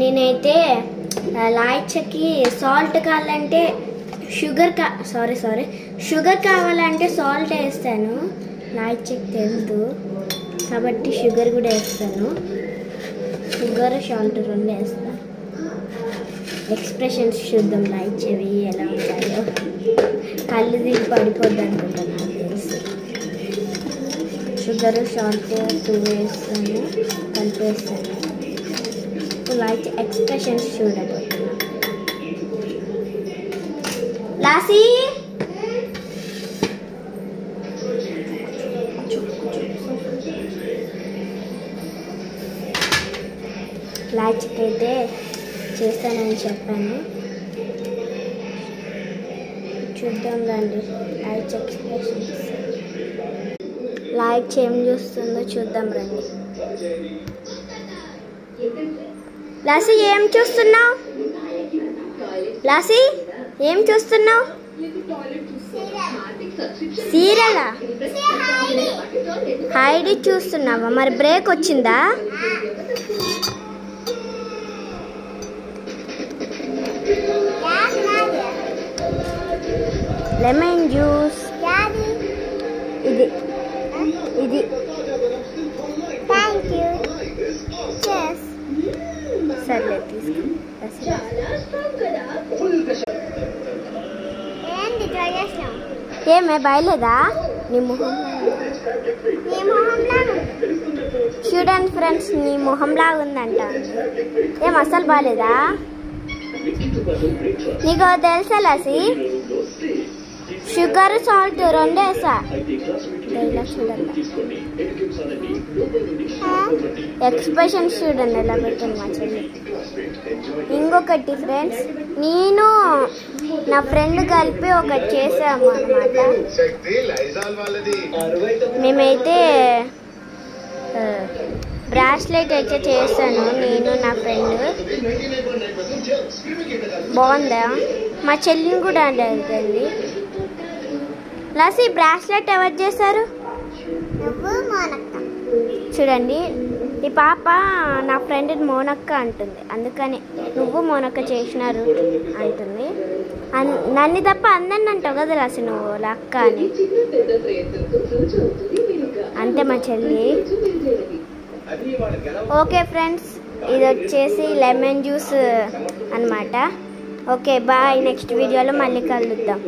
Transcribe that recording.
నేనైతే లాయిచ్చకి సాల్ట్ కావాలంటే షుగర్ కావాలంటే సాల్ట్ వేస్తాను. లాయిచ్చకి తెలుసు కాబట్టి షుగర్ కూడా వేస్తాను. షుగర్ సాల్ట్ రెండు వేస్తాను. ఎక్స్ప్రెషన్స్ చూద్దాం లాయిచ్చవి ఎలా ఉంటాయో. కళ్ళు దిగి పడిపోద్ది అనుకుంటున్నాను తెలిసి. షుగర్ సాల్ట్ 2 వేస్తాను, కలిపేస్తాను. లాయిచ్చ ఎక్స్ప్రెషన్స్ చూడబోతున్నాను. లాసీ లాయిచ్చకైతే చేస్తానని చెప్పాను. చూద్దాం రండి లాయిచ్చ ఎక్స్ప్రెషన్స్. లాయిచ్చ ఏం చూస్తుందో చూద్దాం రండి. లాసీ ఏం చూస్తున్నావు? లాసీ ఏం చూస్తున్నావు? సీరియలా? హైడి చూస్తున్నావా? మరి బ్రేక్ వచ్చిందా? లెమన్ జ్యూస్ ఇది ఇది. సర్లే తీసుకో. ఏమే బాయలేదా నీ మొహం? చూడండి ఫ్రెండ్స్, నీ మొహంలాగా ఉందంట. ఏం అస్సలు బాగాలేదా? నీకు తెలుసా లాసి? షుగర్ సాల్ట్ రెండు వేసా. ఇలా చూడండి, ఎక్స్ప్రెషన్స్ చూడండి ఎలా పెట్టండి మా చెల్లి. ఇంకొకటి ఫ్రెండ్స్, నేను నా ఫ్రెండ్ కలిపి ఒకటి చేసాము అన్నమాట. మేమైతే బ్రాస్లెట్ అయితే చేశాను నేను నా ఫ్రెండ్. బాగుందా? మా చెల్లిని కూడా అడిగింది. లాసి బ్రాస్లెట్ ఎవరు చేశారు? చూడండి, ఈ పాప నా ఫ్రెండ్ మోనక్క అంటుంది, అందుకని నువ్వు మోనక్క చేసినారు అంటుంది. నన్ను తప్ప అందరిని అంటావు కదా లాసి నువ్వు లక్క అని. అంతే మా చెల్లి. ఓకే ఫ్రెండ్స్, ఇది వచ్చేసి లెమన్ జ్యూస్ అన్నమాట. ఓకే బాయ్, నెక్స్ట్ వీడియోలో మళ్ళీ కలుద్దాం.